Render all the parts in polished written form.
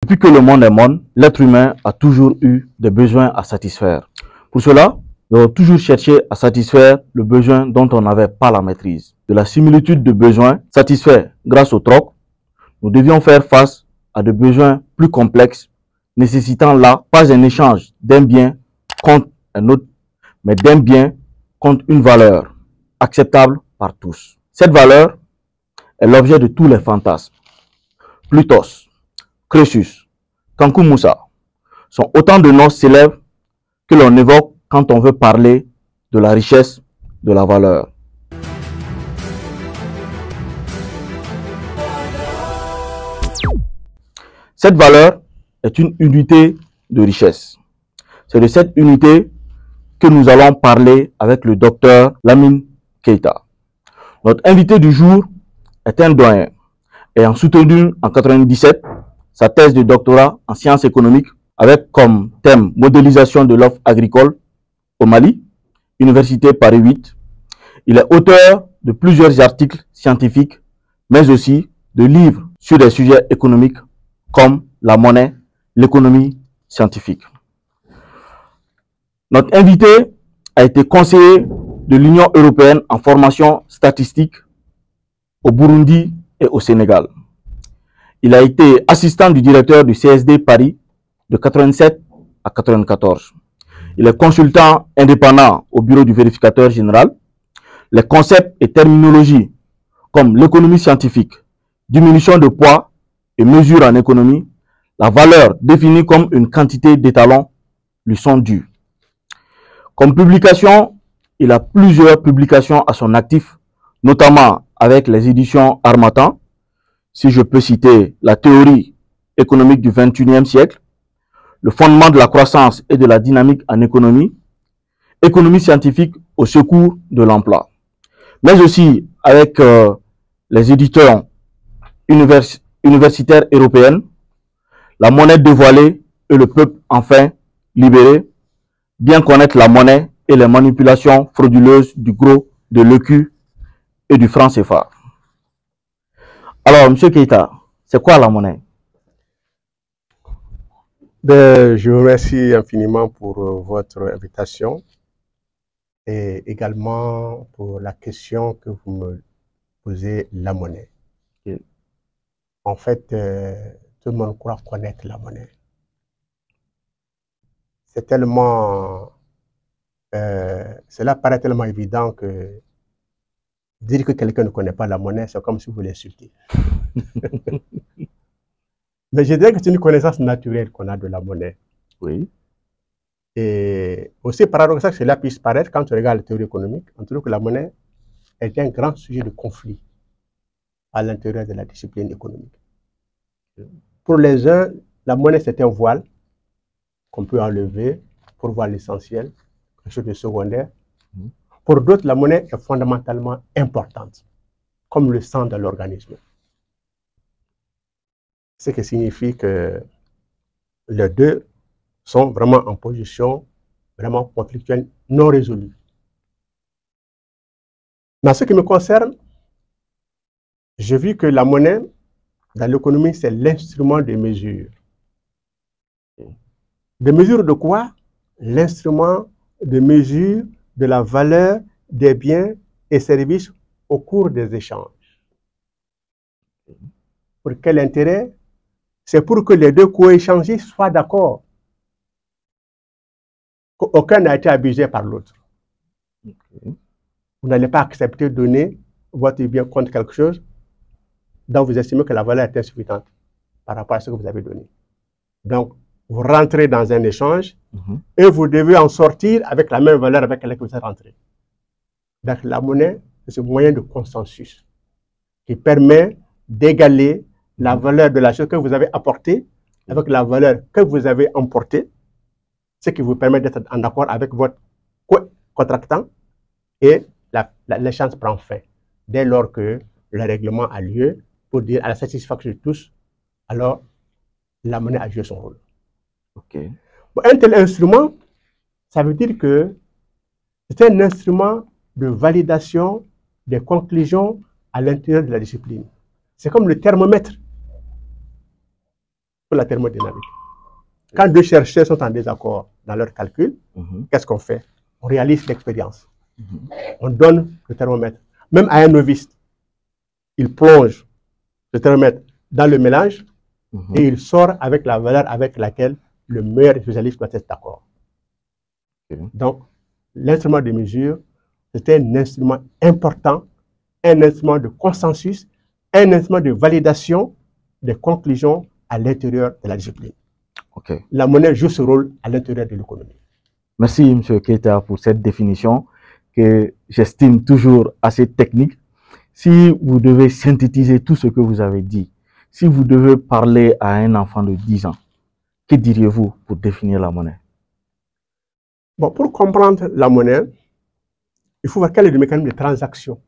Depuis que le monde est monde, l'être humain a toujours eu des besoins à satisfaire. Pour cela, nous avons toujours cherché à satisfaire le besoin dont on n'avait pas la maîtrise. De la similitude de besoins satisfaits grâce au troc, nous devions faire face à des besoins plus complexes, nécessitant là pas un échange d'un bien contre un autre, mais d'un bien contre une valeur acceptable par tous. Cette valeur est l'objet de tous les fantasmes. Plutos, Crésus, Kankou Moussa sont autant de noms célèbres que l'on évoque quand on veut parler de la richesse de la valeur. Cette valeur est une unité de richesse. C'est de cette unité que nous allons parler avec le docteur Lamine Keita. Notre invité du jour est un doyen ayant soutenu en 1997 sa thèse de doctorat en sciences économiques avec comme thème modélisation de l'offre agricole au Mali, Université Paris 8. Il est auteur de plusieurs articles scientifiques, mais aussi de livres sur des sujets économiques comme la monnaie, l'économie scientifique. Notre invité a été conseiller de l'Union européenne en formation statistique au Burundi et au Sénégal. Il a été assistant du directeur du CSD Paris de 87 à 94. Il est consultant indépendant au bureau du vérificateur général. Les concepts et terminologies comme l'économie scientifique, diminution de poids et mesure en économie, la valeur définie comme une quantité d'étalons lui sont dues. Comme publication, il a plusieurs publications à son actif, notamment avec les éditions Harmattan, si je peux citer la théorie économique du XXIe siècle, le fondement de la croissance et de la dynamique en économie, économie scientifique au secours de l'emploi, mais aussi avec les éditeurs universitaires européennes, la monnaie dévoilée et le peuple enfin libéré, bien connaître la monnaie et les manipulations frauduleuses du gros, de l'EQ et du franc CFA. Alors, M. Keita, c'est quoi la monnaie? Je vous remercie infiniment pour votre invitation et également pour la question que vous me posez, la monnaie. Okay. En fait, tout le monde croit connaître la monnaie. C'est tellement... cela paraît tellement évident que dire que quelqu'un ne connaît pas la monnaie, c'est comme si vous l'insultiez. Mais je dirais que c'est une connaissance naturelle qu'on a de la monnaie. Oui. Et aussi paradoxal que cela puisse paraître, quand tu regardes la théorie économique, on trouve que la monnaie est un grand sujet de conflit à l'intérieur de la discipline économique. Pour les uns, la monnaie c'est un voile qu'on peut enlever pour voir l'essentiel, quelque chose de secondaire. Pour d'autres, la monnaie est fondamentalement importante, comme le sang dans l'organisme. Ce qui signifie que les deux sont vraiment en position vraiment conflictuelle, non résolue. Mais en ce qui me concerne, j'ai vu que la monnaie, dans l'économie, c'est l'instrument de mesure. De mesure de quoi? L'instrument de mesure de la valeur des biens et services au cours des échanges. Pour quel intérêt? C'est pour que les deux co-échangistes soient d'accord. Qu'aucun n'a été abusé par l'autre. Vous n'allez pas accepter de donner votre bien contre quelque chose dont vous estimez que la valeur est insuffisante par rapport à ce que vous avez donné. Donc, vous rentrez dans un échange et vous devez en sortir avec la même valeur avec laquelle vous êtes rentré. Donc, la monnaie, c'est ce moyen de consensus qui permet d'égaler la valeur de la chose que vous avez apportée avec la valeur que vous avez emportée, ce qui vous permet d'être en accord avec votre contractant et l'échange prend fin. Dès lors que le règlement a lieu pour dire à la satisfaction de tous, alors la monnaie a joué son rôle. Okay. Bon, un tel instrument, ça veut dire que c'est un instrument de validation des conclusions à l'intérieur de la discipline. C'est comme le thermomètre. pour la thermodynamique. Quand deux chercheurs sont en désaccord dans leurs calculs, qu'est-ce qu'on fait? On réalise l'expérience. On donne le thermomètre. Même à un novice, il plonge le thermomètre dans le mélange et il sort avec la valeur avec laquelle le meilleur spécialiste doit être d'accord. Donc, l'instrument de mesure, c'était un instrument important, un instrument de consensus, un instrument de validation des conclusions à l'intérieur de la discipline. La monnaie joue ce rôle à l'intérieur de l'économie. Merci, M. Keita, pour cette définition que j'estime toujours assez technique. Si vous devez synthétiser tout ce que vous avez dit, si vous devez parler à un enfant de 10 ans, que diriez-vous pour définir la monnaie? Bon, pour comprendre la monnaie, il faut voir quel est le mécanisme de transaction.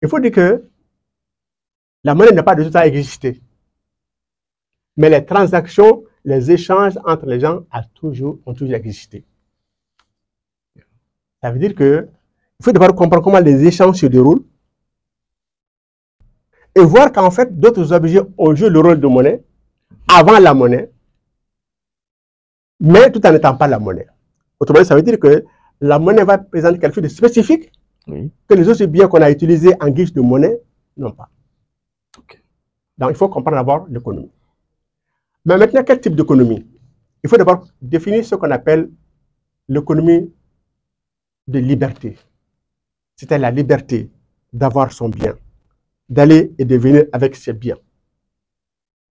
Il faut dire que la monnaie n'a pas de tout à exister. Mais les transactions, les échanges entre les gens ont toujours existé. Ça veut dire que il faut d'abord comprendre comment les échanges se déroulent et voir qu'en fait, d'autres objets ont joué le rôle de monnaie avant la monnaie, mais tout en n'étant pas la monnaie. Autrement dit, ça veut dire que la monnaie va présenter quelque chose de spécifique que les autres biens qu'on a utilisés en guise de monnaie n'ont pas. Donc, il faut comprendre d'abord l'économie. Mais maintenant, quel type d'économie? Il faut d'abord définir ce qu'on appelle l'économie de liberté. C'était la liberté d'avoir son bien, d'aller et de venir avec ses biens,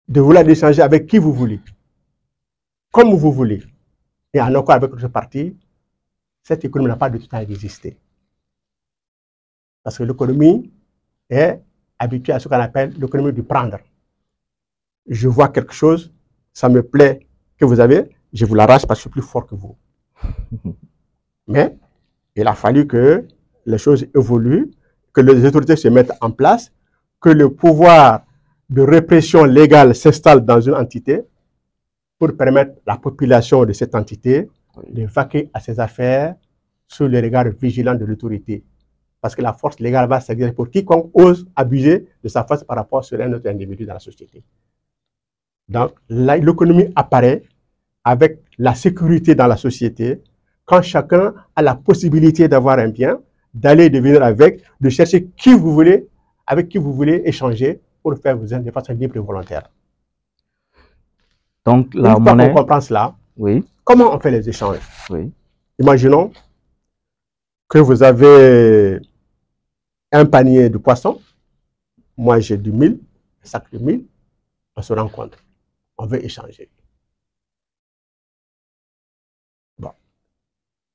de vouloir échanger avec qui vous voulez, comme vous voulez, et en accord avec votre partie. Cette économie n'a pas de tout à exister. Parce que l'économie est habituée à ce qu'on appelle l'économie du prendre. Je vois quelque chose, ça me plaît que vous avez, je vous l'arrache parce que je suis plus fort que vous. Mais il a fallu que les choses évoluent, que les autorités se mettent en place, que le pouvoir de répression légale s'installe dans une entité pour permettre à la population de cette entité de vaquer à ses affaires sous le regard vigilant de l'autorité. Parce que la force légale va s'exercer pour quiconque ose abuser de sa force par rapport sur un autre individu dans la société. Donc, l'économie apparaît avec la sécurité dans la société, quand chacun a la possibilité d'avoir un bien, d'aller et de venir avec, de chercher qui vous voulez, avec qui vous voulez échanger pour faire vos de façon libre et volontaire. Donc, la monnaie... Une fois qu'on comprend cela, comment on fait les échanges? Imaginons que vous avez un panier de poissons, moi j'ai du mil, un sac de mil, on se rencontre, on veut échanger. Bon.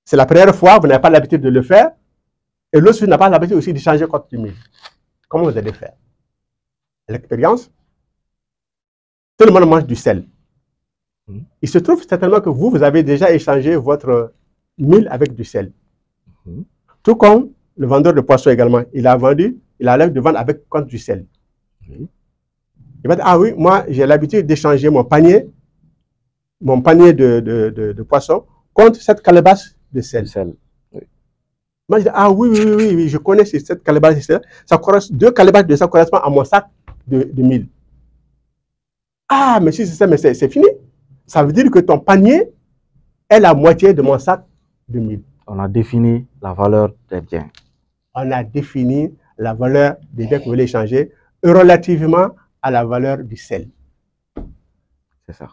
C'est la première fois, vous n'avez pas l'habitude de le faire, et l'autre n'a pas l'habitude aussi d'échanger contre du mil. Comment vous allez faire? L'expérience, tout le monde mange du sel. Il se trouve certainement que vous avez déjà échangé votre mil avec du sel. Tout comme le vendeur de poissons également, il a l'air de vendre avec contre du sel. Il va dire, ah oui, moi j'ai l'habitude d'échanger mon panier de poissons contre cette calebasse de sel. Moi je dis, ah oui, je connais cette calebasse de sel. Deux calebasses de sel correspondent à mon sac de mil. Ah, mais si c'est ça, mais c'est fini. Ça veut dire que ton panier est la moitié de mon sac de mil. On a défini la valeur des biens. On a défini la valeur des biens que vous voulez échanger relativement à la valeur du sel. C'est ça.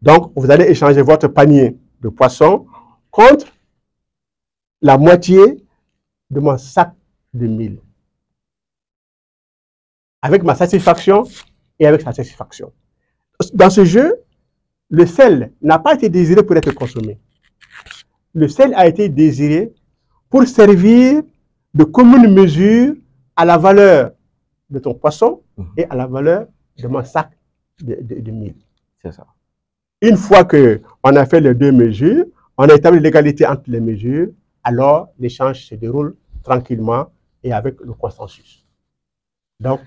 Donc, vous allez échanger votre panier de poissons contre la moitié de mon sac de mil. Avec ma satisfaction et avec sa satisfaction. Dans ce jeu, le sel n'a pas été désiré pour être consommé. Le sel a été désiré pour servir de commune mesure à la valeur de ton poisson et à la valeur de mon sac de mil. C'est ça. Une fois qu'on a fait les deux mesures, on a établi l'égalité entre les mesures, alors l'échange se déroule tranquillement et avec le consensus. Donc,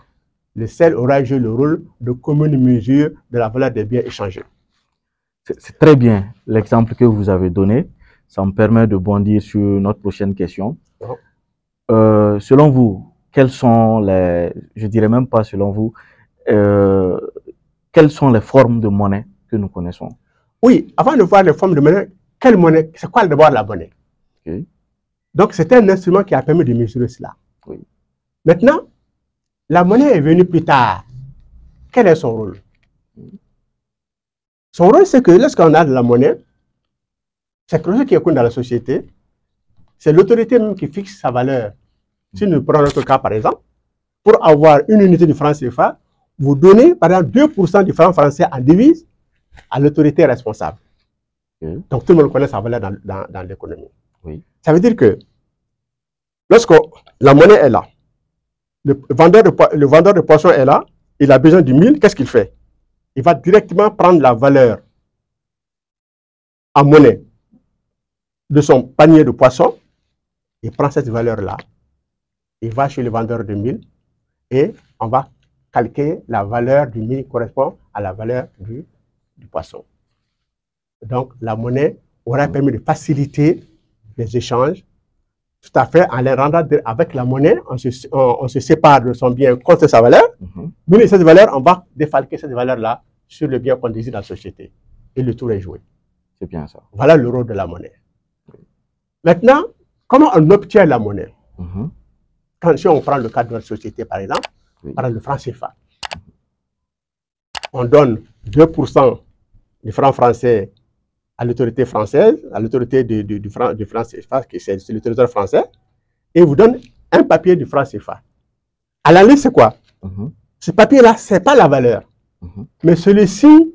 le sel aura joué le rôle de commune mesure de la valeur des biens échangés. C'est très bien l'exemple que vous avez donné. Ça me permet de bondir sur notre prochaine question. Selon vous, quels sont les... Je dirais même pas selon vous, quelles sont les formes de monnaie que nous connaissons? Oui, avant de voir les formes de monnaie, quelle monnaie? C'est quoi d'abord la monnaie? Okay. Donc, c'est un instrument qui a permis de mesurer cela. Oui. Maintenant, la monnaie est venue plus tard. Quel est son rôle? Son rôle, c'est que lorsqu'on a de la monnaie, c'est quelque chose qui est connu dans la société. C'est l'autorité même qui fixe sa valeur. Si nous prenons notre cas, par exemple, pour avoir une unité du franc CFA, vous donnez, par exemple, 2% du franc français en devise à l'autorité responsable. Okay. Donc, tout le monde connaît sa valeur dans l'économie. Oui. Ça veut dire que lorsque la monnaie est là, le vendeur de poissons est là, il a besoin du mille, qu'est-ce qu'il fait? Il va directement prendre la valeur en monnaie de son panier de poissons, il prend cette valeur-là, il va chez le vendeur de mille et on va calculer la valeur du mille correspond à la valeur du poisson. Donc, la monnaie aura permis de faciliter les échanges, tout à fait, en les rendant avec la monnaie, on se sépare de son bien contre sa valeur, mais cette valeur, on va défalquer cette valeur-là sur le bien qu'on désire dans la société. Et le tour est joué. C'est bien ça. Voilà le rôle de la monnaie. Maintenant, comment on obtient la monnaie? Si on prend le cas de notre société, par exemple, par le franc CFA, on donne 2% du franc français à l'autorité française, à l'autorité du franc CFA, qui c'est le territoire français, et vous donne un papier du franc CFA. À la liste, c'est quoi? Ce papier-là, ce n'est pas la valeur, mais c'est le signe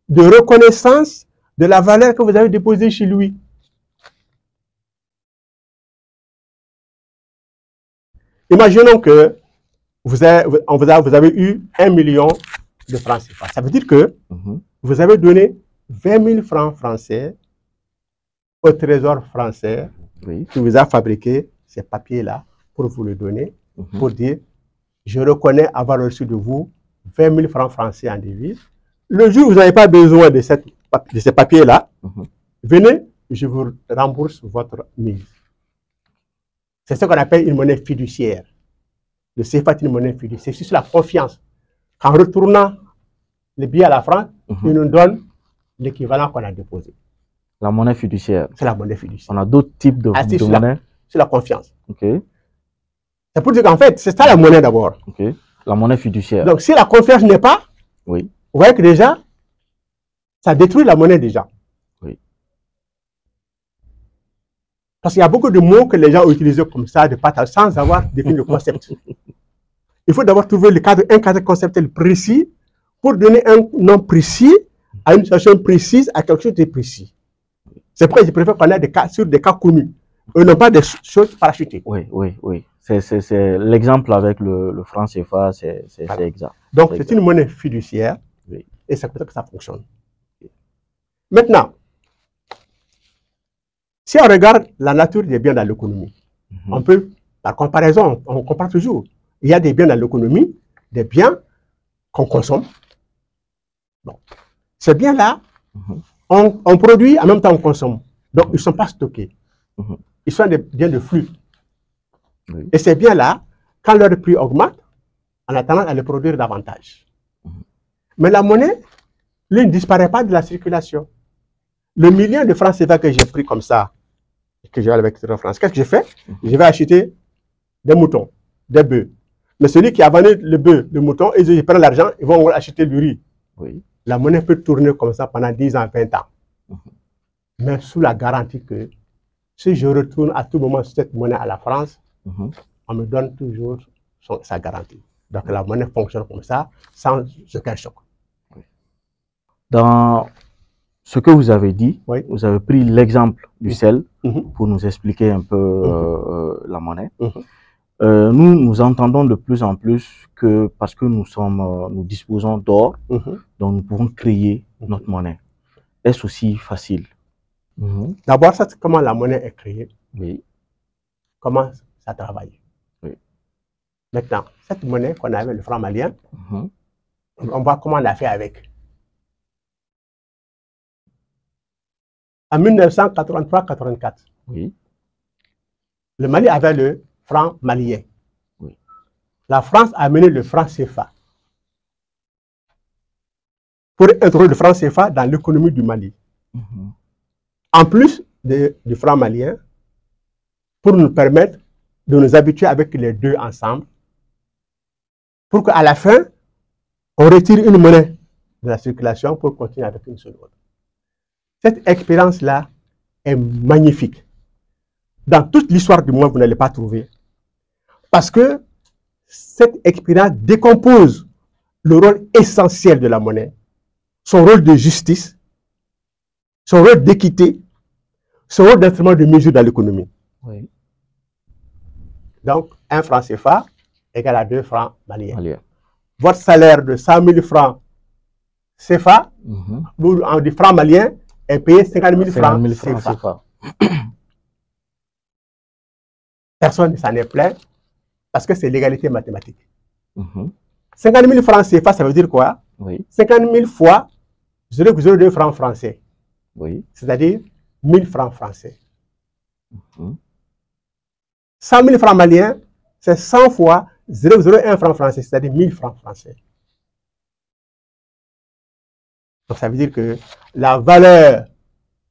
de reconnaissance de la valeur que vous avez déposée chez lui. Imaginons que vous avez eu 1 million de francs CFA. Ça veut dire que vous avez donné 20 000 francs français au trésor français qui vous a fabriqué ces papiers-là pour vous le donner, pour dire, je reconnais avoir reçu de vous 20 000 francs français en devise. Le jour où vous n'avez pas besoin de ces papiers-là, venez, je vous rembourse votre mise. C'est ce qu'on appelle une monnaie fiduciaire. Le CFA est une monnaie fiduciaire. C'est juste la confiance. En retournant les billets à la France, ils nous donnent l'équivalent qu'on a déposé. La monnaie fiduciaire. C'est la monnaie fiduciaire. On a d'autres types de monnaie. C'est la confiance. Okay. C'est pour dire qu'en fait, c'est ça la monnaie d'abord. Okay. La monnaie fiduciaire. Donc, si la confiance n'est pas, vous voyez que déjà, ça détruit la monnaie déjà. Parce qu'il y a beaucoup de mots que les gens ont utilisés comme ça, de partage, sans avoir défini le concept. Il faut d'abord trouver un cadre conceptuel précis pour donner un nom précis à une situation précise, à quelque chose de précis. C'est pourquoi je préfère qu'on ait des cas sur des cas connus, et non pas des choses parachutées. Oui. C'est l'exemple avec le franc CFA, c'est exact. Donc, c'est une monnaie fiduciaire, et c'est comme ça que ça fonctionne. Maintenant, si on regarde la nature des biens dans l'économie, on peut, par comparaison, on compare toujours. Il y a des biens dans l'économie, des biens qu'on consomme. Bon. Ces biens-là, on produit, en même temps on consomme. Donc, ils ne sont pas stockés. Ils sont des biens de flux. Et ces biens-là, quand leur prix augmente, on a tendance à les produire davantage. Mais la monnaie, lui, ne disparaît pas de la circulation. Le million de francs CFA que j'ai pris comme ça, que j'ai avec le France, qu'est-ce que j'ai fait? Je vais acheter des moutons, des bœufs. Mais celui qui a vendu le bœuf, le mouton, et ils prennent l'argent, ils vont acheter du riz. La monnaie peut tourner comme ça pendant 10 ans, 20 ans. Mais sous la garantie que si je retourne à tout moment cette monnaie à la France, on me donne toujours sa garantie. Donc la monnaie fonctionne comme ça, sans aucun choc. Dans ce que vous avez dit, vous avez pris l'exemple du sel pour nous expliquer un peu la monnaie. Nous entendons de plus en plus que parce que nous disposons d'or, donc nous pouvons créer notre monnaie. Est-ce aussi facile? D'abord, comment la monnaie est créée? Comment ça travaille? Maintenant, cette monnaie qu'on a avec le franc malien, on voit comment on l'a fait avec. En 1983-84, le Mali avait le franc malien. La France a amené le franc CFA. pour introduire le franc CFA dans l'économie du Mali. En plus du franc malien, pour nous permettre de nous habituer avec les deux ensemble, pour qu'à la fin, on retire une monnaie de la circulation pour continuer avec une seule autre. Cette expérience-là est magnifique. Dans toute l'histoire du monde, vous n'allez pas trouver. Parce que cette expérience décompose le rôle essentiel de la monnaie, son rôle de justice, son rôle d'équité, son rôle d'instrument de mesure dans l'économie. Oui. Donc, 1 franc CFA égale à 2 francs maliens. Votre salaire de 100 000 francs CFA, ou en des francs maliens, est payé 50 000 francs CFA. Personne ne s'en est plaint parce que c'est l'égalité mathématique. 50 000 francs CFA, ça veut dire quoi? 50 000 fois 0,02 francs français. C'est-à-dire 1000 francs français. 100 000 francs maliens, c'est 100 fois 0,01 francs français, c'est-à-dire 1000 francs français. Donc ça veut dire que la valeur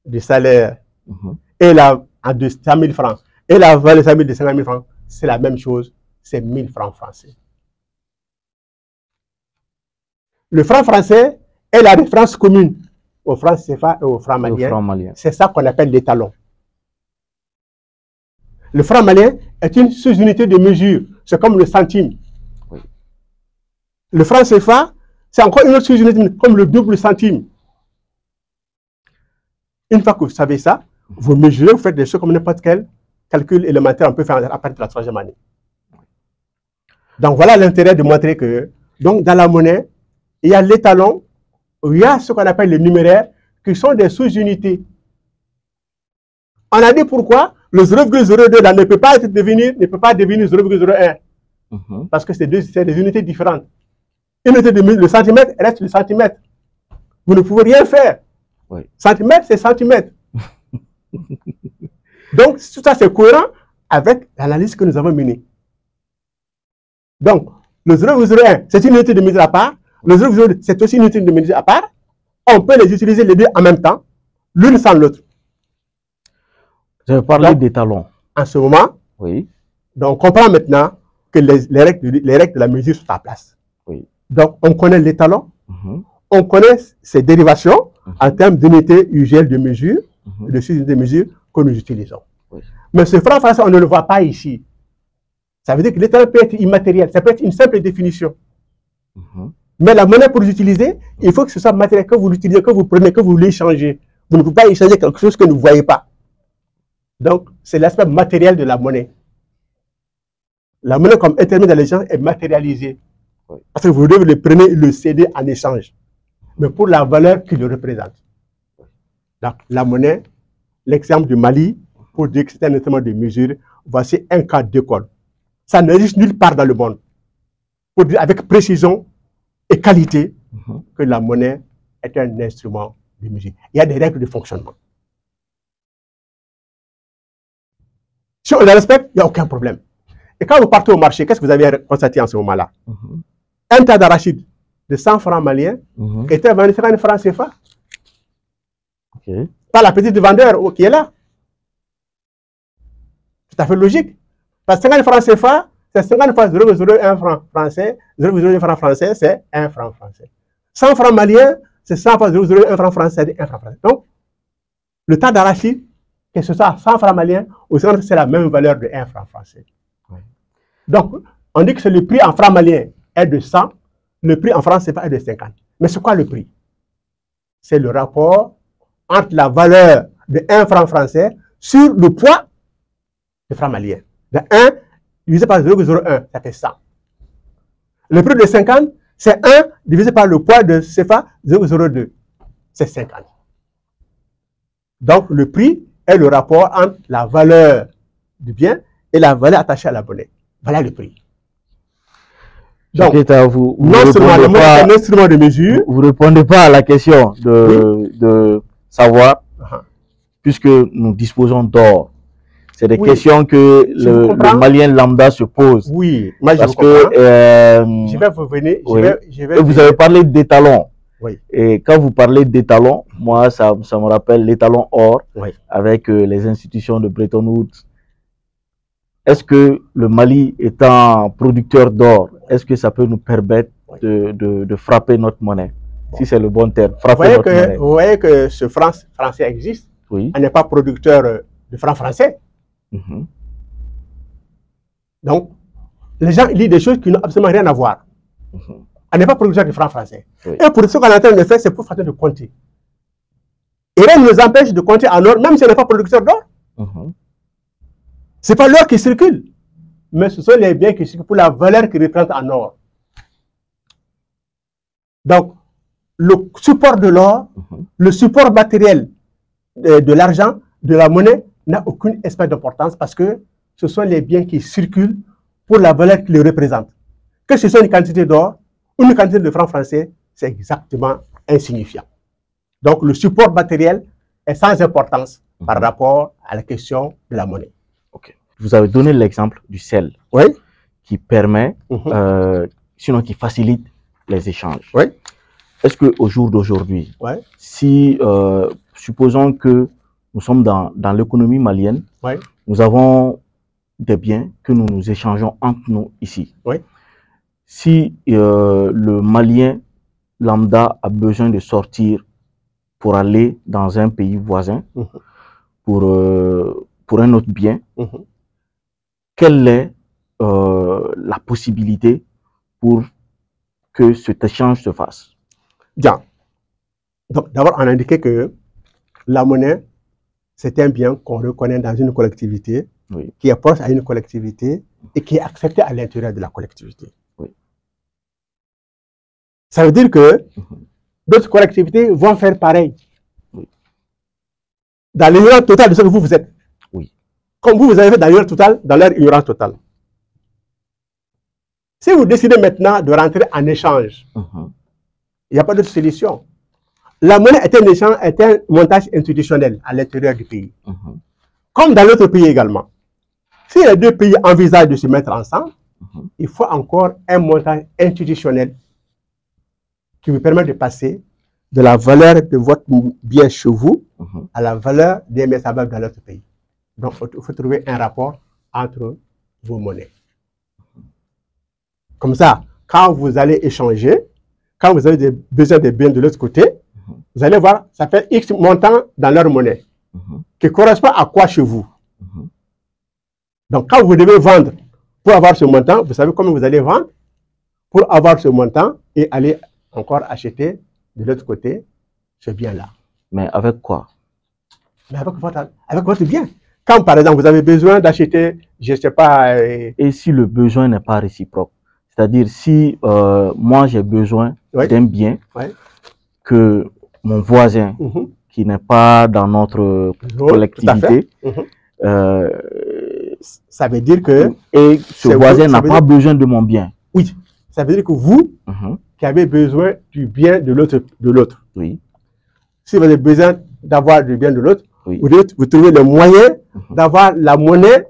du salaire et de 100 000 francs et la valeur de 50 000 francs, c'est la même chose, c'est 1000 francs français. Le franc français est la référence commune au franc CFA et au franc malien. C'est ça qu'on appelle l'étalon. Le franc malien est une sous-unité de mesure. C'est comme le centime. Le franc CFA, c'est encore une autre sous-unité, comme le double centime. Une fois que vous savez ça, vous mesurez, vous faites des choses comme n'importe quel calcul élémentaire on peut faire à partir de la 3e année. Donc voilà l'intérêt de montrer que, donc dans la monnaie, il y a l'étalon, il y a ce qu'on appelle les numéraires, qui sont des sous-unités. On a dit pourquoi le 0,02 là ne peut pas devenir 0,01. Parce que c'est des unités différentes. Une unité de le centimètre reste le centimètre. Vous ne pouvez rien faire. Centimètre, c'est centimètre. Donc, tout ça, c'est cohérent avec l'analyse que nous avons menée. Donc, le 0,01, c'est une unité de mesure à part. Le 0,02, c'est aussi une unité de mesure à part. On peut les utiliser les deux en même temps, l'une sans l'autre. Vous avez parlé d'étalons. En ce moment, donc on comprend maintenant que les règles de la mesure sont en place. Donc, on connaît l'étalon, on connaît ses dérivations en termes d'unités usuelles de mesure, de sous-unités de mesure que nous utilisons. Mais ce franc français, on ne le voit pas ici. Ça veut dire que l'étalon peut être immatériel, ça peut être une simple définition. Mais la monnaie, pour l'utiliser, il faut que ce soit matériel, que vous l'utilisez, que vous prenez, que vous l'échangez. Vous ne pouvez pas échanger quelque chose que vous ne voyez pas. Donc, c'est l'aspect matériel de la monnaie. La monnaie comme intermédiaire de l'échange est matérialisée. Parce que vous devez le prendre et le céder en échange. Mais pour la valeur qu'il représente. Donc, la monnaie, l'exemple du Mali, pour dire que c'est un instrument de mesure, voici un cas d'école. Ça n'existe nulle part dans le monde. Pour dire avec précision et qualité que la monnaie est un instrument de mesure. Il y a des règles de fonctionnement. Si on les respecte, il n'y a aucun problème. Et quand vous partez au marché, qu'est-ce que vous avez constaté en ce moment-là? Un tas d'arachide de 100 francs maliens était vendu 50 francs CFA. Pas la petite vendeur qui est là. Tout à fait logique. Parce que 50 francs CFA, c'est 50 fois 0,01 franc français. 0,01 franc français, c'est 1 franc français. 100 francs maliens, c'est 100 fois 0,01 franc français, c'est 1 franc français. Donc, le tas d'arachide, que ce soit 100 francs maliens ou 100, c'est la même valeur de 1 franc français. Donc, on dit que le prix en francs maliens est de 100, le prix en francs CFA est de 50. Mais c'est quoi le prix? C'est le rapport entre la valeur de 1 franc français sur le poids de franc malien. De 1 divisé par 0,01, ça fait 100. Le prix de 50, c'est 1 divisé par le poids de CFA, 0,02. C'est 50. Donc, le prix est le rapport entre la valeur du bien et la valeur attachée à la monnaie. Voilà le prix. Donc, non seulement le monnaie est un instrument de mesure. Vous ne répondez pas à la question de savoir, puisque nous disposons d'or. C'est des questions que le Malien lambda se pose. Oui, moi je parce vous comprends. Que, je vais vous venir. Vous avez parlé d'étalons. Oui. Et quand vous parlez d'étalons, moi, ça me rappelle l'étalon or Oui. avec les institutions de Bretton Woods. Est-ce que le Mali étant producteur d'or, est-ce que ça peut nous permettre de frapper notre monnaie? Si c'est le bon terme, frapper notre monnaie. Vous voyez que ce franc français existe. Oui. On n'est pas producteur de franc français. Donc, les gens lisent des choses qui n'ont absolument rien à voir. On n'est pas producteur de franc français. Oui. Et pour ce qu'on est en train de faire, c'est pour faire de compter. Et rien ne nous empêche de compter en or, même si on n'est pas producteur d'or. Ce n'est pas l'or qui circule, mais ce sont les biens qui circulent pour la valeur qu'ils représentent en or. Donc, le support de l'or, le support matériel de l'argent, de la monnaie, n'a aucune espèce d'importance parce que ce sont les biens qui circulent pour la valeur qu'ils représentent. Que ce soit une quantité d'or ou une quantité de francs français, c'est exactement insignifiant. Donc, le support matériel est sans importance par rapport à la question de la monnaie. Okay. Vous avez donné l'exemple du sel, qui permet, sinon qui facilite les échanges. Est-ce qu'au jour d'aujourd'hui, si, supposons que nous sommes dans l'économie malienne, nous avons des biens que nous nous échangeons entre nous ici. Si le Malien lambda a besoin de sortir pour aller dans un pays voisin, pour un autre bien, quelle est la possibilité pour que cet échange se fasse? Bien. Donc, d'abord, on a indiqué que la monnaie, c'est un bien qu'on reconnaît dans une collectivité, qui est proche à une collectivité et qui est accepté à l'intérieur de la collectivité. Ça veut dire que d'autres collectivités vont faire pareil. Dans l'ignorance totale de ce que vous êtes. Comme vous avez fait dans l'ignorance totale, dans leur ignorance totale. Si vous décidez maintenant de rentrer en échange, il n'y a pas d'autre solution. La monnaie est un échange, est un montage institutionnel à l'intérieur du pays. Comme dans l'autre pays également. Si les deux pays envisagent de se mettre ensemble, il faut encore un montage institutionnel qui vous permet de passer de la valeur de votre bien chez vous à la valeur des biens semblables dans l'autre pays. Donc, il faut trouver un rapport entre vos monnaies. Comme ça, quand vous allez échanger, quand vous avez besoin des biens de l'autre côté, vous allez voir, ça fait X montant dans leur monnaie, qui correspond à quoi chez vous. Donc, quand vous devez vendre pour avoir ce montant, vous savez comment vous allez vendre pour avoir ce montant et aller encore acheter de l'autre côté ce bien-là. Mais avec quoi? Mais avec votre bien. Quand, par exemple, vous avez besoin d'acheter, je ne sais pas... Et si le besoin n'est pas réciproque? C'est-à-dire, si moi, j'ai besoin d'un bien que mon voisin, qui n'est pas dans notre collectivité, ça veut dire que... Et ce voisin n'a pas besoin de mon bien. Oui. Ça veut dire que vous, qui avez besoin du bien de l'autre, si vous avez besoin d'avoir du bien de l'autre, vous trouvez le moyen d'avoir la monnaie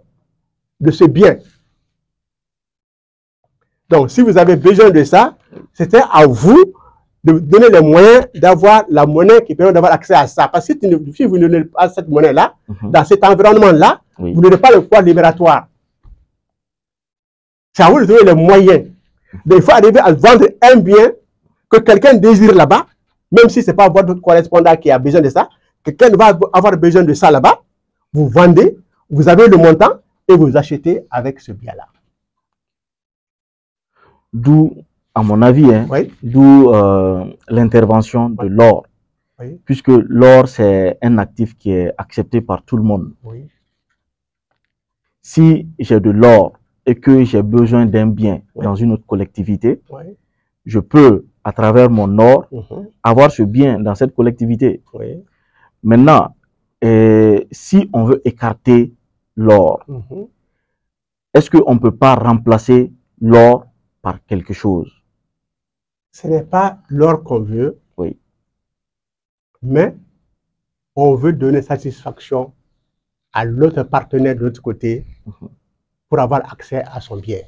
de ce bien. Donc, si vous avez besoin de ça, c'était à vous de donner les moyens d'avoir la monnaie qui permet d'avoir accès à ça. Parce que si vous ne donnez pas cette monnaie-là, dans cet environnement-là, vous n'aurez pas le pouvoir libératoire. C'est à vous de trouver les moyens. Donc, il faut arriver à vendre un bien que quelqu'un désire là-bas, même si ce n'est pas votre correspondant qui a besoin de ça. Quelqu'un va avoir besoin de ça là-bas. Vous vendez, vous avez le montant et vous achetez avec ce bien-là. D'où, à mon avis, d'où l'intervention de l'or. Puisque l'or, c'est un actif qui est accepté par tout le monde. Si j'ai de l'or et que j'ai besoin d'un bien dans une autre collectivité, je peux, à travers mon or, avoir ce bien dans cette collectivité. Maintenant, si on veut écarter l'or, est-ce qu'on ne peut pas remplacer l'or par quelque chose? Ce n'est pas l'or qu'on veut, mais on veut donner satisfaction à l'autre partenaire de l'autre côté pour avoir accès à son bien.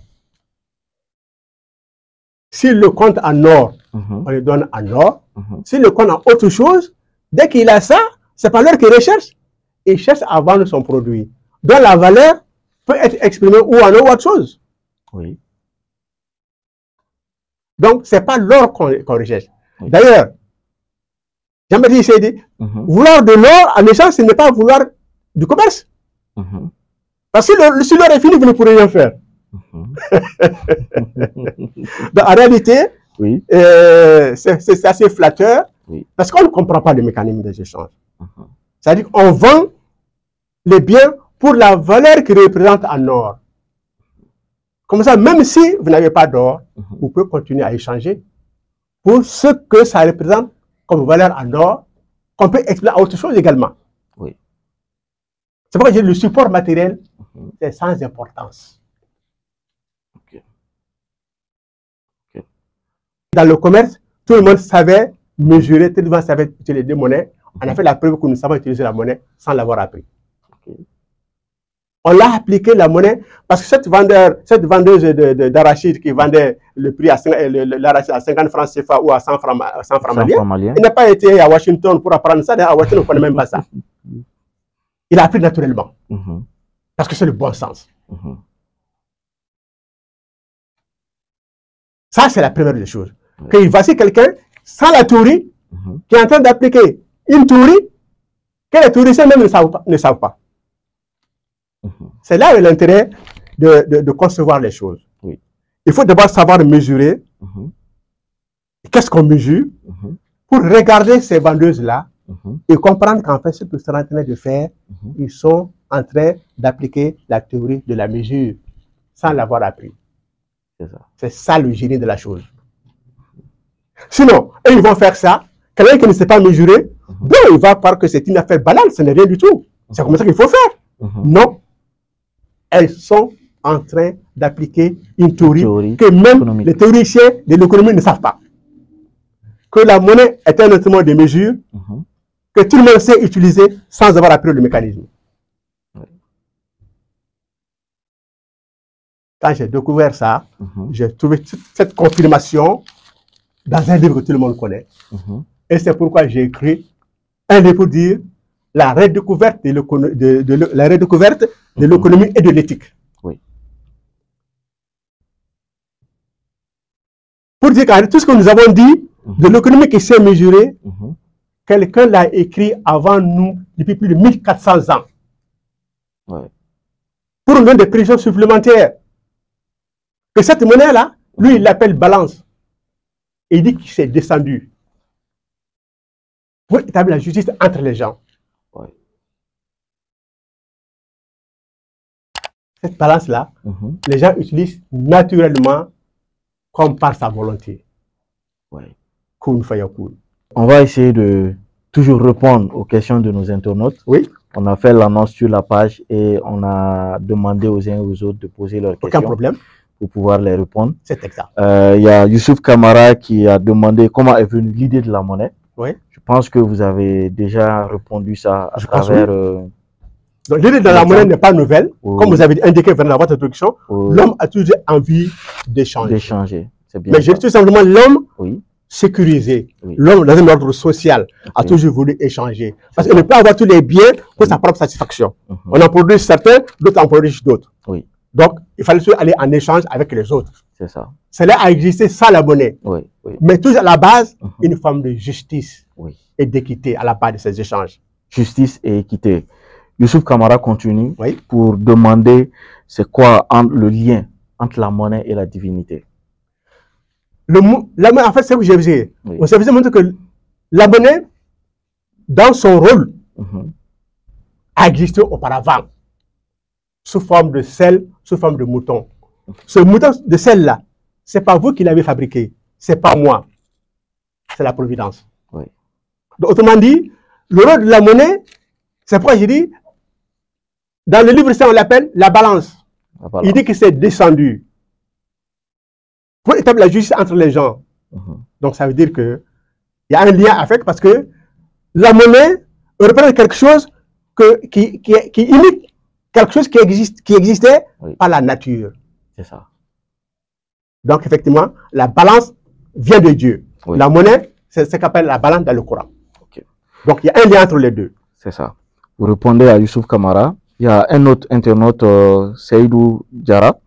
S'il le compte en or, on le donne en or. S'il le compte en autre chose, dès qu'il a ça, c'est pas l'heure qu'il recherche. Il cherche à vendre son produit, dont la valeur peut être exprimée ou en autre chose. Oui. Donc, ce n'est pas l'or qu'on recherche. Oui. D'ailleurs, Jean-Baptiste s'est dit, vouloir de l'or en échange, ce n'est pas vouloir du commerce. Parce que si l'or est fini, vous ne pourrez rien faire. Donc, en réalité, oui. C'est assez flatteur, oui. Parce qu'on ne comprend pas le mécanisme des échanges. C'est-à-dire qu'on vend les biens pour la valeur qu'ils représentent en or. Comme ça, même si vous n'avez pas d'or, vous pouvez continuer à échanger pour ce que ça représente comme valeur en or, qu'on peut expliquer à autre chose également. Oui. C'est pourquoi le support matériel, c'est sans importance. Okay. Okay. Dans le commerce, tout le monde savait mesurer, tout le monde savait utiliser des monnaies. On a fait la preuve que nous savons utiliser la monnaie sans l'avoir appris. Okay. On l'a appliqué la monnaie parce que cette vendeuse d'arachide qui vendait le prix à 50 francs CFA ou à 100 francs maliens, il n'a pas été à Washington pour apprendre ça. À Washington, on ne connaît même pas ça. Il a appris naturellement. Parce que c'est le bon sens. Ça, c'est la première des choses. Que voici quelqu'un sans la théorie qui est en train d'appliquer une théorie que les théoriciens même ne savent pas. C'est là l'intérêt de concevoir les choses. Oui. Il faut d'abord savoir mesurer. Qu'est-ce qu'on mesure pour regarder ces vendeuses-là et comprendre qu'en fait, ce qu'ils sont en train de faire, ils sont en train d'appliquer la théorie de la mesure sans l'avoir appris. C'est ça le génie de la chose. Sinon, eux, ils vont faire ça. Quelqu'un qui ne sait pas mesurer, bon, il va croire que c'est une affaire banale, ce n'est rien du tout. C'est comme ça qu'il faut faire. Non. Elles sont en train d'appliquer une théorie que même économique. Les théoriciens de l'économie ne savent pas. Que la monnaie est un instrument de mesure que tout le monde sait utiliser sans avoir appris le mécanisme. Quand j'ai découvert ça, j'ai trouvé cette confirmation dans un livre que tout le monde connaît. Et c'est pourquoi j'ai écrit un livre pour dire la redécouverte de l'économie et de l'éthique. Oui. Pour dire que tout ce que nous avons dit de l'économie qui s'est mesurée, quelqu'un l'a écrit avant nous depuis plus de 1400 ans. Ouais. Pour nous donner des précisions supplémentaires. Que cette monnaie-là, lui, il l'appelle balance. Et il dit qu'il s'est descendu pour établir la justice entre les gens. Ouais. Cette balance-là, les gens utilisent naturellement comme par sa volonté. Ouais. On va essayer de toujours répondre aux questions de nos internautes. Oui. On a fait l'annonce sur la page et on a demandé aux uns et aux autres de poser leurs questions. Aucun problème. Pour pouvoir les répondre. C'est exact. Il y a Youssouf Kamara qui a demandé comment est venue l'idée de la monnaie. Oui. Je pense que vous avez déjà répondu ça à travers... Donc l'idée de la monnaie n'est pas nouvelle. Oui. Comme vous avez indiqué dans votre introduction, oui. L'homme a toujours envie d'échanger. C'est bien. Mais j'ai tout simplement l'homme sécurisé. Oui. L'homme dans un ordre social a toujours voulu échanger. Parce qu'il ne peut pas avoir tous les biens pour sa propre satisfaction. On en produit certains, d'autres en produisent d'autres. Oui. Donc, il fallait aller en échange avec les autres. C'est ça. Cela a existé sans la monnaie. Oui, oui. Mais toujours à la base, une forme de justice et d'équité à la base de ces échanges. Justice et équité. Youssouf Kamara continue pour demander c'est quoi le lien entre la monnaie et la divinité. La monnaie, en fait, c'est ce que j'ai vu. On s'est montré que la monnaie, dans son rôle, a existé auparavant. Sous forme de sel, sous forme de mouton. Ce mouton de sel-là, ce n'est pas vous qui l'avez fabriqué, ce n'est pas moi, c'est la providence. Oui. Donc, autrement dit, le rôle de la monnaie, c'est pourquoi j'ai dit, dans le livre, ça on l'appelle la balance. Il dit que c'est descendu pour établir la justice entre les gens. Donc ça veut dire qu'il y a un lien avec, parce que la monnaie représente quelque chose qui imite quelque chose qui existait par la nature. C'est ça. Donc, effectivement, la balance vient de Dieu. Oui. La monnaie, c'est ce qu'on appelle la balance dans le Coran. Okay. Donc, il y a un lien entre les deux. C'est ça. Vous répondez à Youssouf Kamara. Il y a un autre internaute, Seydou Diara,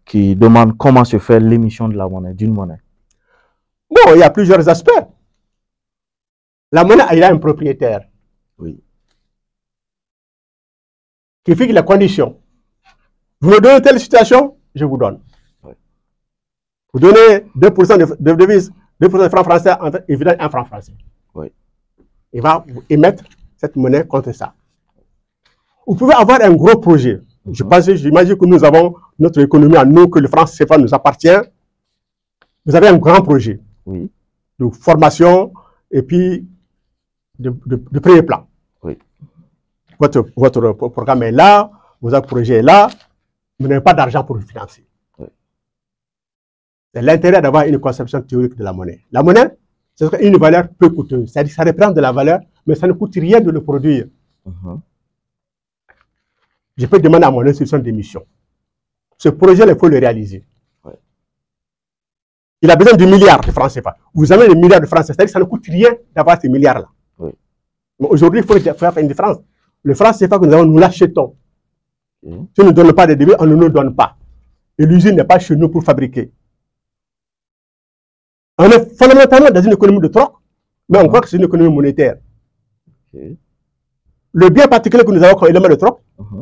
qui demande comment se fait l'émission de la monnaie, d'une monnaie. Bon, il y a plusieurs aspects. La monnaie, il a un propriétaire. Oui. Qui fixe les conditions. Vous me donnez telle situation, je vous donne. Oui. Vous donnez 2% de devises, 2% de francs français, en fait, il vous donne 1 franc français. Oui. Il va émettre cette monnaie contre ça. Vous pouvez avoir un gros projet. J'imagine que nous avons notre économie à nous, que le franc CFA nous appartient. Vous avez un grand projet. Oui. De formation et puis de premier plan. Oui. Votre programme est là, votre projet est là, vous n'avez pas d'argent pour le financer. Oui. C'est l'intérêt d'avoir une conception théorique de la monnaie. La monnaie, c'est une valeur peu coûteuse. C'est-à-dire ça représente de la valeur, mais ça ne coûte rien de le produire. Je peux demander à mon institution d'émission. Ce projet, il faut le réaliser. Oui. Il a besoin de milliards de francs CFA. Vous avez des milliards de francs CFA, c'est-à-dire que ça ne coûte rien d'avoir ces milliards-là. Oui. Mais aujourd'hui, il faut faire une différence. Le franc CFA que nous avons, nous l'achetons. Oui. Si on ne donne pas de débit, on ne nous donne pas. Et l'usine n'est pas chez nous pour fabriquer. On est fondamentalement dans une économie de troc, mais on croit que c'est une économie monétaire. Okay. Le bien particulier que nous avons comme élément de troc,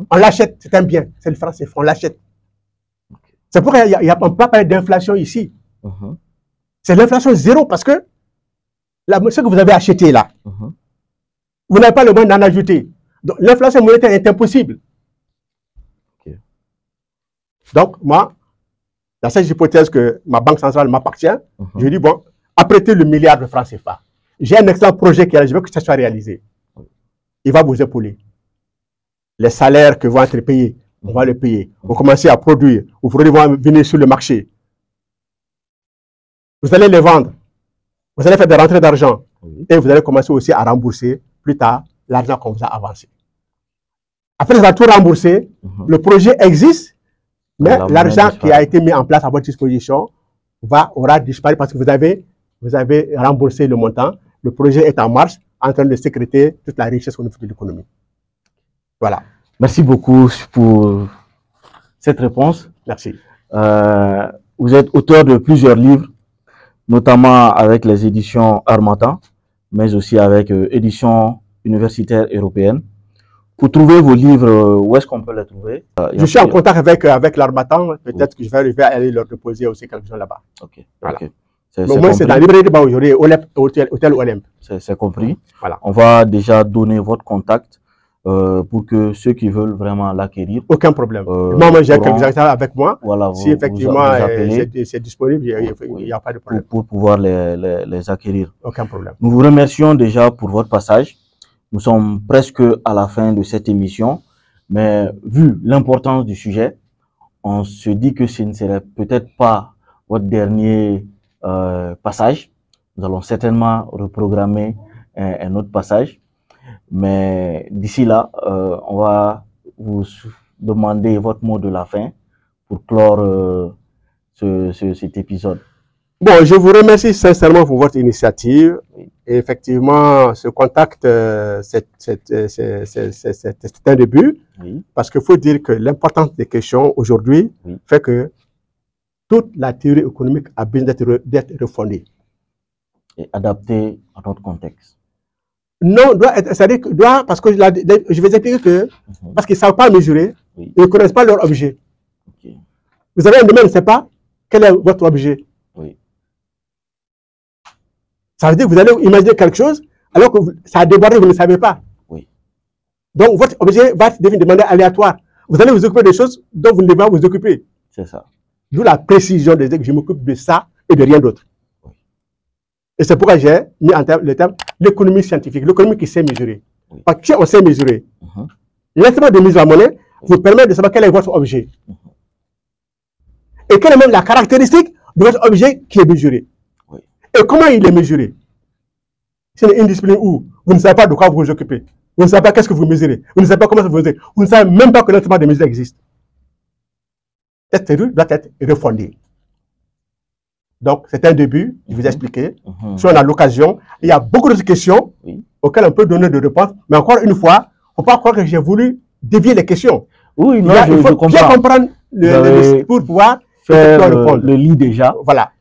on l'achète, c'est un bien, c'est le franc CFA, on l'achète. Okay. C'est pourquoi on ne peut pas parler d'inflation ici. C'est l'inflation zéro parce que ce que vous avez acheté là, vous n'avez pas le moyen d'en ajouter. Donc l'inflation monétaire est impossible. Okay. Donc moi, dans cette hypothèse que ma banque centrale m'appartient, je dis bon, apprêtez le milliard de francs CFA. J'ai un excellent projet qui est là, je veux que ça soit réalisé. Il va vous épauler. Les salaires que vont être payés, on va les payer. Vous commencez à produire, vos produits vont venir sur le marché. Vous allez les vendre. Vous allez faire des rentrées d'argent. Et vous allez commencer aussi à rembourser plus tard l'argent qu'on vous a avancé. Après avoir tout remboursé, le projet existe, mais l'argent qui a été mis en place à votre disposition aura disparu parce que vous avez remboursé le montant. Le projet est en marche, en train de sécréter toute la richesse au niveau de l'économie. Voilà. Merci beaucoup pour cette réponse. Merci. Vous êtes auteur de plusieurs livres, notamment avec les éditions Harmattan, mais aussi avec éditions universitaires européennes. Pour trouver vos livres, où est-ce qu'on peut les trouver? Je suis en contact avec l'Harmattan. Peut-être que je vais aller leur déposer aussi quelque chose là-bas. Ok. Voilà. Okay. Moi, c'est dans la librairie de aujourd'hui, Hôtel Olympe. C'est compris. Voilà. On va déjà donner votre contact pour que ceux qui veulent vraiment l'acquérir. Aucun problème. Moi, j'ai quelques exemples avec moi. Voilà, si effectivement c'est disponible, il n'y a pas de problème. Pour pouvoir les acquérir. Aucun problème. Nous vous remercions déjà pour votre passage. Nous sommes presque à la fin de cette émission, mais vu l'importance du sujet, on se dit que ce ne serait peut-être pas votre dernier passage. Nous allons certainement reprogrammer un autre passage, mais d'ici là, on va vous demander votre mot de la fin pour clore cet épisode. Bon, je vous remercie sincèrement pour votre initiative. Et effectivement, ce contact, c'est un début. Oui. Parce qu'il faut dire que l'importance des questions aujourd'hui fait que toute la théorie économique a besoin d'être refondée. Et adaptée à notre contexte. Non, parce que je vais expliquer que, parce qu'ils ne savent pas mesurer, ils ne connaissent pas leur objet. Okay. Vous avez un domaine, ne sait pas quel est votre objet. Oui. Ça veut dire que vous allez imaginer quelque chose, alors que ça a débordé, vous ne savez pas. Oui. Donc, votre objet va devenir de manière aléatoire. Vous allez vous occuper des choses dont vous ne devez pas vous occuper. C'est ça. D'où la précision de dire que je m'occupe de ça et de rien d'autre. Oui. Et c'est pourquoi j'ai mis en terme le terme l'économie scientifique, l'économie qui sait mesurer. Oui. Parce que si on sait mesurer, l'instrument de mise en monnaie vous permet de savoir quel est votre objet. Et quelle est même la caractéristique de votre objet qui est mesuré. Et comment il est mesuré? C'est une discipline où vous ne savez pas de quoi vous vous occupez. Vous ne savez pas qu'est-ce que vous mesurez. Vous ne savez pas comment vous mesurez. Vous ne savez même pas que l'instrument de mesure existe. Cette théorie doit être refondée. Donc, c'est un début, je vous ai expliqué. Si Mhm. on a l'occasion, il y a beaucoup d'autres questions Oui. auxquelles on peut donner des réponses. Mais encore une fois, il ne faut pas croire que j'ai voulu dévier les questions. Oui, non, Il faut je bien comprends. comprendre pour pouvoir Faire répondre. le lit déjà, Voilà.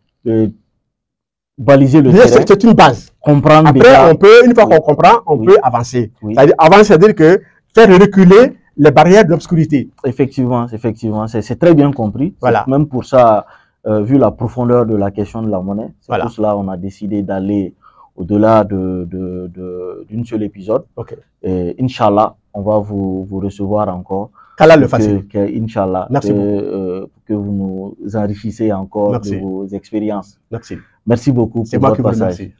baliser le terrain, C'est une base. comprendre Après, déjà. on peut, une fois Oui. qu'on comprend, on Oui. peut avancer. Oui. C'est-à-dire, avancer, c'est-à-dire que faire reculer les barrières de l'obscurité. Effectivement, effectivement, c'est très bien compris. Voilà. Même pour ça, vu la profondeur de la question de la monnaie, c'est Voilà. pour cela qu'on a décidé d'aller au-delà d'une seule épisode. Ok. Et Inch'Allah, on va vous recevoir encore. Qu'Allah le facilite. Inch'Allah, Merci beaucoup. que vous nous enrichissez encore Merci. de vos expériences. Merci. Merci beaucoup C'est pour moi qui votre vous passage. remercie.